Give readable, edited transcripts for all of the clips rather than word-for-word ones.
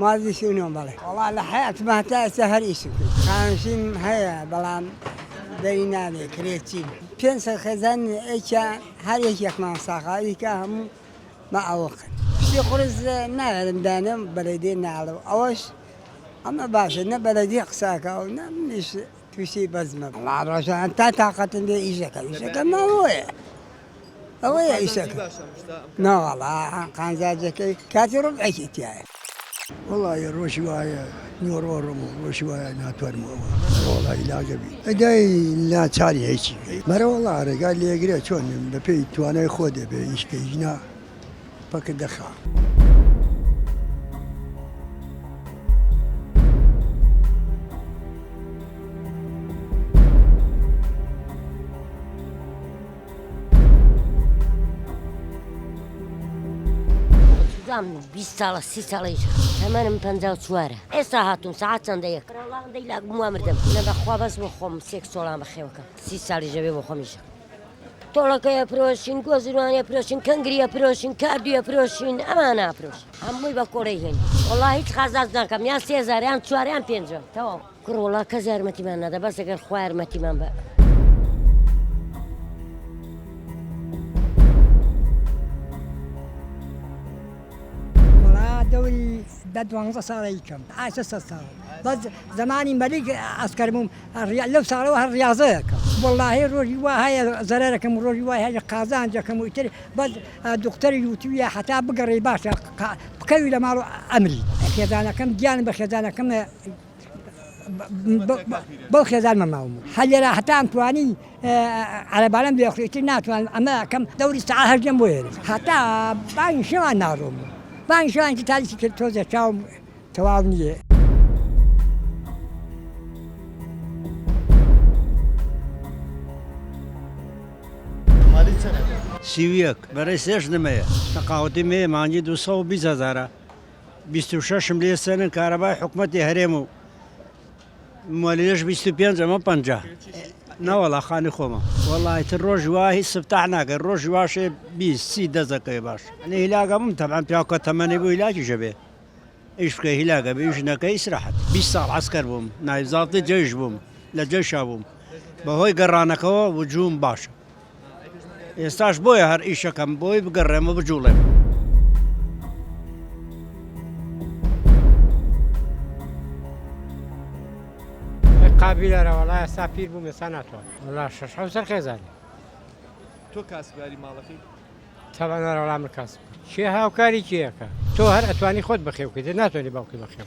مازی شنو بالي والله لحيات ما تأسى هريشك خامسين هيا بلان بينادي كريتين بينس خزان إيشا هريش يكمل ساقا هم ما أوقف في قرز نعلم دانم بلدي نعلم أوش أما باشا بلدي قساك أو مش تشي بزمة الله رجع أنت طاقة بإيشك ما هو إيشك لا والله كان زاجك كاتي ربعك تياي والله الروشواية نورورمو روشواية ناتورمو والله لا قبي داي لا تاري هيك مرة والله قال لي يقرأ شلون ببي توانا يخوده بإيش كيجنا فك دخل زمان 20 سال 30 سال ایش. تمام 54. استراحتون ساعت چنده یک. الله دیلگ موامردم. نه بخواب بس بخوام 6 سال بخوام کم. 30 سال جوی بخوامش. طلاقه پروشین، گذرانی پروشین، کنگری پروشین، کاردی پروشین، امانه پروشین. همه با کارهین. والله هیچ خزاز نکم. یا 3000 یا 4 یا 5. تمام. کرولا کزار متیمان نده. بس اگر خوار متیمان با. دوري بدوان صاريكم عايش صار بس زماني ملك عسكرهم لو صاروا الرياضيك والله روجي وهاي زراركم روجي وهاي قازان جاكم ويتري بس الدكتور يوتيا حتى بقري باشا بكوي لما امري خزانكم جانب خزانكم بالخزان مماوم حل حتى انتواني على بالم بيخيتي ناتوان اما كم دوري ساعه هجم وين حتى باين شو ناروم Ben şu anki talih toz yaşam tavavniye. سیویک برای سرش نمیه. تقاعدی می مانجی 220,000. 26 ملی سنن کاربای حکومت هرمو. مالیش 25 اما 50. نه والله خانه خوما. والله تروج واهي استفتحنا الروج واش 20 30 دزكي باش. يعني هلاقة طبعا بياكو 8 بو علاج جبه. ايش في هلاقة بيجنا كيس راحت. 20 سال عسكر بوم، نايف ضابط جيش بوم، لجيش بوم. بهوي قرانا كوا وجوم باش. يستاش بويا هر ايش كم بوي بقرم بجولم. قابلة والله سافير بوم سنته والله شش حوسر خزاني تو کاسباری مالکی؟ طبعا أنا ولا عمل كاسب شيء هاوكاري شيء تو هر أتواني خود بخيو كده ناتوني باوكي بخيو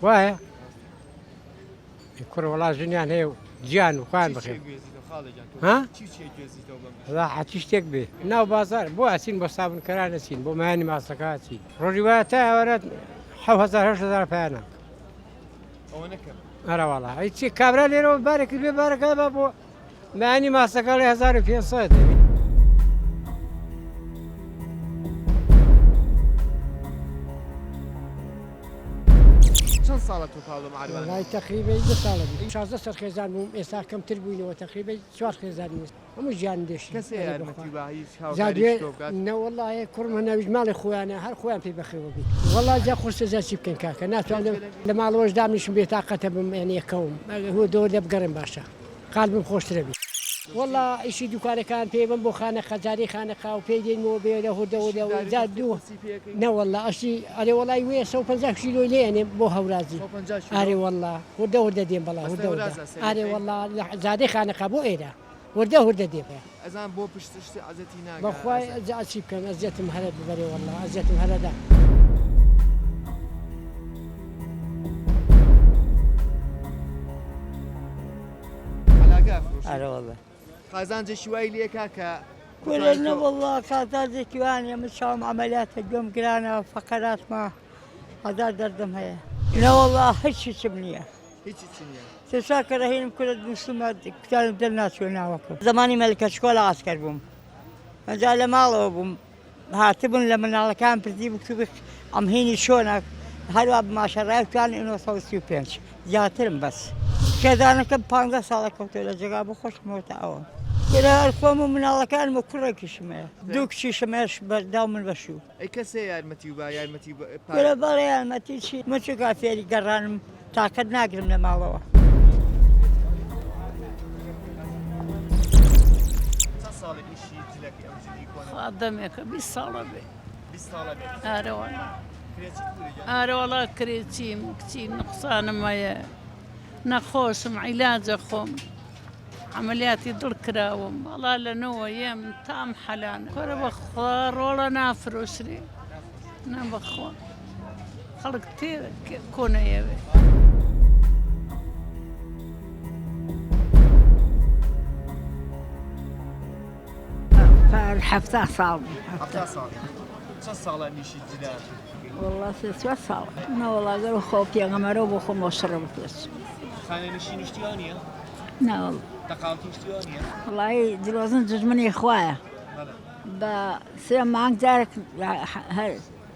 واه يكون والله جنيان هي جيان وخان بخيو ها؟ لا حتشتك به ناو بازار بو أسين بو صابن كران أسين بو ماني مع سكاتين رجواتا ورد حو 1000 فانا أنا والله هيك كابرا ليرو بارك ببارك بابو ماني ما سكالي 1500 چند ساڵە تو پاڵۆ معروان؟ والله تقريبا 2 سال بي 16 خزان بوم اسا كم تربوينه وتقريبا 4 خزان هم جان دش کەسێ یارمەتی بە هیچ زادوي هاوکاریش تۆ بکات؟ نا والله كرم هنا مال خويانا هر خويا في بخير بي والله جا خرس زاد شبكن كاكا ناس لما الوش دامنيش بطاقته يعني كوم هو دور بقرن باشا قلبم خوش تربي والله إشي دكان كان في بنبو خانة خزاري خانة خاو في دين مو بيده هو دو زاد دو نا والله أشي أري والله يويس 150 كيلو ليه بو هورازي 150 أري والله ورده دين بالله ورده أري والله زادي خانة خابو إيدا ورده دين ئەزان بۆ پشتشتی عەزەتی ناگات بخواي أزعل شي كان أزيتم هلا ببري والله أزيتم هلا ده علاقە فروشی أنا والله قازانجێکی وای لێکا کە كلنا والله كاتازي كوانيا مشاوم عمليات اليوم قرانا فقرات ما هذا دردم هي لا والله هيك سمنيه هیچی چی نییە تساكر هين كل المسلمات كانوا بدلنا شونا وقف زماني ملك شكولا عسكر بوم مازال مالو بوم هاتبن لما على كان بدي بكتب عم هيني شونك هلو ما شرعت كان انه صوصي بينش جاترم بس كذا انا كم 15 سنه كنت ولا جا بخش موت اول برای خۆم و مناڵەکانم و کوڕێکیشمەیە دوو کچیشمەش بەرداو من بەشوو ئەی کەسێ یارمەتی و با یارمەتی گرە بەڵێ یارمەتی چی مچکا فێری گەڕانم تاقەت ناگرم لە ماڵەوە چەند ساڵێک ئیشی جلەکە ئەم جلی کۆنە خادەمێکە 20 ساڵە بێ 20 ساڵە بێت ئارەوەڵا کرێچی پولی ئارەوەڵا کرێچیم کچی نقصانم هەیە نەخۆشم عیلاجە خۆم عملیاتی دڵ کراوم وەڵا لەنەوە یەم تام حەلانە کۆرە بەخوا ڕۆڵە نافرۆشرێ نا بەخوا خەڵک تێ کۆنەیەوێ حەفتا ساڵ هەفتا ساڵ چەند ساڵە نیشی جلە والله سێ ساڵ نەوەڵاگەر خۆ پێغەمەرەوە بۆ خۆم شڕە بپێچ خانە نشی نیشتیوانیە ناوەڵ تەقاوتی نیشتیوانیە وڵی درۆزن دژمنی خوایە بە سێ مانگ جارێک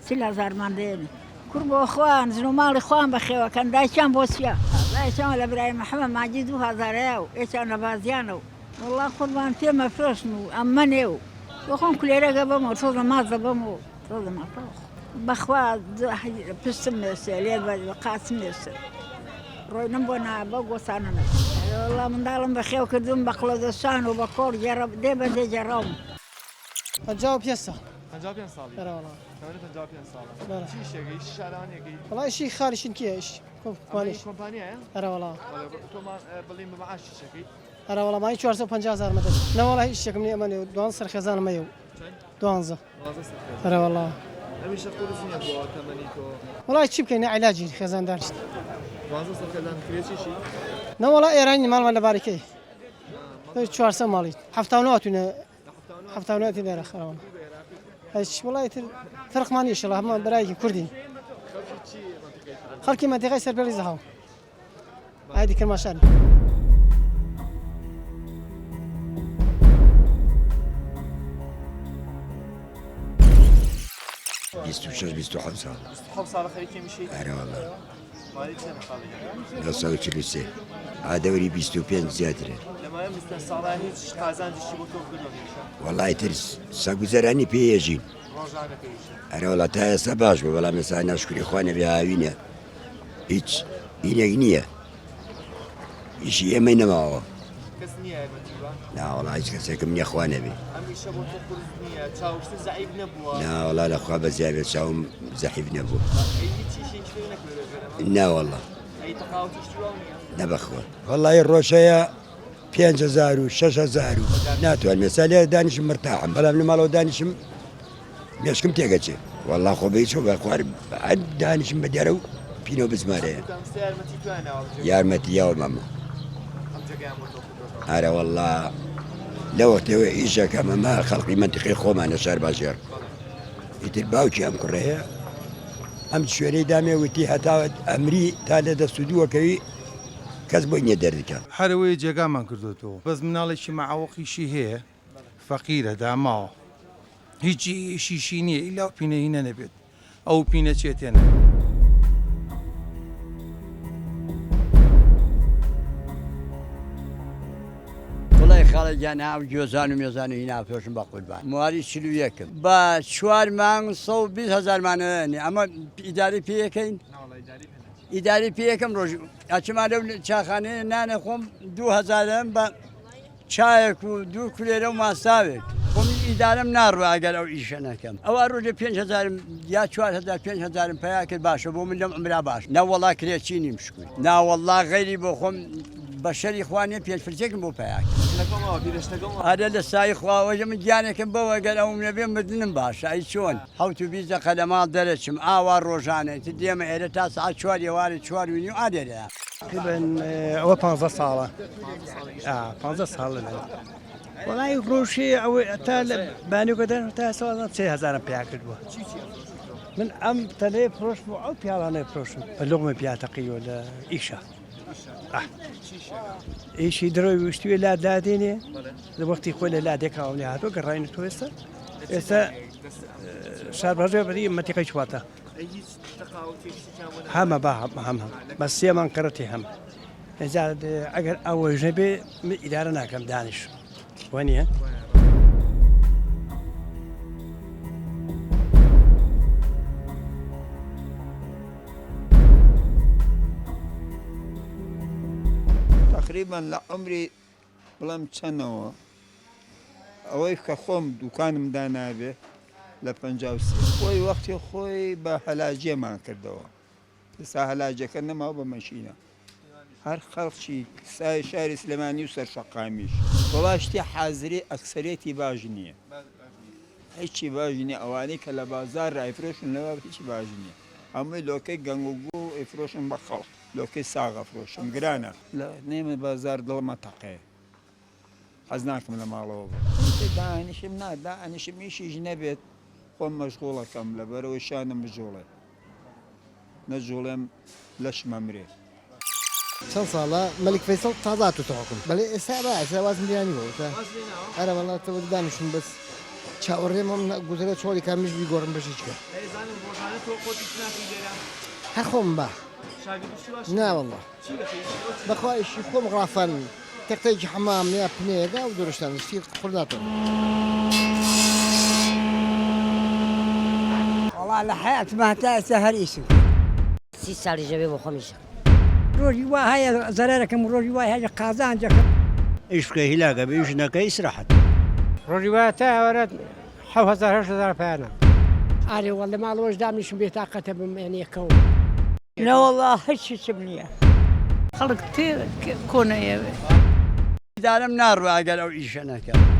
چل هەزارمان دێنی کوڕ بۆ خوان زن و ماڵی خوان بەخێوەکەن دایکیان بۆ چیە دایکیان لە برای محەممەد ماجی 2000 و ئێچان لە بازیانە و وڵا قوربان پێمە فرۆشن و ئەممەنێ و بۆ خۆم کولێرەگە بەم و تۆزە مازە بەم و تۆزە مافرۆخ بەخوا پشتم نێسێ لێ بە قاچم نێسێ ڕۆینم بۆ بە گۆسانە وڵا منداڵم بە خێو کردم بە قڵۆدەشان و بە کۆڕ دێ بە دێجێڕاوم 55 ساڵ 55 ساڵی بەراوەڵا 55 ساڵە چی شێگەی شارانێکی وڵایشی خاریشن کێش کۆمپانیایە ئەرەوەڵا تۆمان بڵین بە معاشی شەکەی ئەرەوەڵا مای 450 مەدە نەوەڵا هیچ شتێکم نیە ئەمەنێ دوان سەرخێزانمەیە و 12 ئەرەوەڵا هەمیشە قورسنیە بۆ تەمەنیکۆ وڵای چی بکەین عیلاجی خێزان داشت 12 سەرخێزان کرێچیشی نەوەڵا ئێرانی ماڵمان لە بارەکەی 400 ماڵی هەفتاوناتونە هەفتاوناتی لێرە خەڕەوە هیچ وڵای تر فەرقمانی شڵە هەمان بەرایکی کوردی خەڵکی مەنتیقەی سەربەری زەهاو ئایدی کرماشان بیست و شش بیست و هەفت ساڵ حەوت ساڵە خەریکی میشی ئەرە وەڵا مالی چەند خاڵی 1943 ئادەوری 25 زیاترە لەمایە مستە ساڵە هیچ قازانجیشی بۆ تۆ کردوە وەڵای تر سەگوزەرانی پێیەژین ڕۆژانەکەیش ئەرە وڵات تا ئێستا باش بە بەڵام ئێستا ناشکری خوانە بێ هاوینە هیچ ئینێک نییە ئیشی ئێمەی نەماوە کەس نییە یارمەتیوە ناوەڵا هیچ کەسێکم نییە خوانە بێ هەمیشە بۆ تۆ قورس نییە چاوشتە زەعیب نەبووە ناوەڵا لەخوا بەزیابێت چاوم زەحیب نەبوو هیچیشی شتێ نەکردێت ناوەڵا ئەی تەقاوتی شتیوان نییە نەبەخۆ وەڵی ڕۆژەیە 5,000 و 6,000 ناتوان مێسا لێ دانیشم مرتاحم بەڵام لە ماڵەوە دانیشم مێشکم تێگەچێ وەڵا خۆ بەی چۆ بە خوار دانیشم بە دێرە و پینۆ بزمارەیە یارمەتی توانەوە یارمەتی یاوە مەمە ئەم جگەیان بۆ تۆ کردوە ئارە وەڵا لەوەختەوە ئیشەکەمە ما خەڵقی منتیقی خۆمانە شار باشێر ئیتر باوکی ئەم کوڕەیە ئەم شوێنەی دامێ وتی هەتاوت ئەمری تا لە دەستودووەکەوی کەس بۆی نییە دەردەکە هەرەوەی جێگامان کردوەوە بەس مناڵێکی مەعاوەقیشی هەیە فەقیرە داماوە هیچی شیشی نییە ئیلا پینەهینە نەبێت ئەو پینە چێتێنە وڵی خەڵەتیان ئەو گوێزان و مێزان و هینا پێشم بە قوربان مواری 41 بە 4 مانگ 120,000 مانەیە ئەمە ئیداری پێەکەین ئیداری پێەکەم ڕۆژ ئەچما لەو چاخانەیە نانە خۆم 2,000 بە چایەک و 2 کولێرە و ماساوێک خۆم ئیدارم ناڕوە ئەگەر ئەو ئیشە نەکەم ئەوە ڕۆژە 5,000 یا 4,000 5,000 پیا کرد باشە بۆ من لەم ئەمرا باش نەوەڵا کرێچی نیم شکوی ناوەڵا غەیری بۆ خۆم بە شەری خوانێ پێشفرچێکم بۆ پیاک ئارە لە سای خواوەژە من گیانێکم بەوە گەر ئەوم نەبێ مردنم باشە ئەی چۆن حوت و بیست دەقە لە ماڵ دەرەچم ئاوا ڕۆژانێت دێمە ئێرە تا سعات 4 ئێوارە 4 و نیو ئادێرە ئەوە 15 ساڵە 15 ساڵە وڵی ڕۆژی ئەوەی تا لە بانیگۆدان تا ساڵ 3,000 پیا کردووە من ئەم تەلێ فرۆش بوو ئەو پیاوانە فرۆشم بە لۆغمە پیاتەقیەوە لە ئیشە ئیشی درۆی وشتوێ لادادێنێ لە وەختی خۆی لە لادێکاوە لێ هاتۆ گەڕاینە تۆ ئێستا شاربەژێ بەری مەتیقی چواتە هەمە بە هەم بە سێمان کەڕەتی هەم ئەجار ئەگەر ئەوەژە بێ ئیدارە ناکەم دانیش وانە تقریبا لە عمری بڵام چەندەوە ئەوەی کە خۆم دوکانمدا نابێ لە 53 خۆی وەختی خۆی بە هەلاجێمان کردەوە ئێستا هەلاجەکە نەماوە بە مەشینە هەر خەڵکی سای شاری سلێمانی و سەرشەقامیش وەڵا شتی حازری ئەکسەرێتی باش نییە هیچی باش نییە ئەوانەی کە لە بازار ڕایفرۆشن لەوە هیچی باش نییە هەمووی لۆکەی گەنگوگو و ئەیفرۆشن بە خەڵک لۆکەی ساغە فرۆشم گرانە لە نێمە بازار دڵمە تەقەیە حەز ناکەم لە ماڵەوە داهێنشم داهێنشم ئیشیش نەبێت خۆم مەشغوڵەکەم لەبەرەوەی شانم بجوڵێ نەجوڵێم لەشمە مرێ چەند ساڵە مەلیک فەیسەڵ تازات و تەواکم بەڵێ ئێستا بەعسە واز ملیانی بۆتە ئەرە وەڵاتەوە دانیشم بەس چاوەڕێمەم گوزەرە چۆڵی کامیش بیگۆڕم بەشیچکە هەر خۆم بە ناوەڵڵا بەخوایشی خۆم ڕافان تەختەیەکی حەمام یا پنەیەگا و دۆرشتان شتی خورداتەوە والله لە حياتم هەتا ئێستا هەر ئیشم 30 ساڵی ژەبێ بۆ خۆمیشە ڕۆژی وا هەیە زەرەرەکەم ڕۆژی وای هەیە قازانجەکە ئیش بکە هیلاگە بە ژنەکە ئیسراحەت ڕۆژی وایە تا ئەوەرەت 7,000 پایانە ئارێ وەڵ لە ماڵەوەش دامنیشم بێتاقەتە بمێنیەکەوم نەوەڵا هیچیشم نییە خەڵک تێ کۆنەیەوێ دارم ناڕوە ئەگەر ئەو ئیشە نەکەم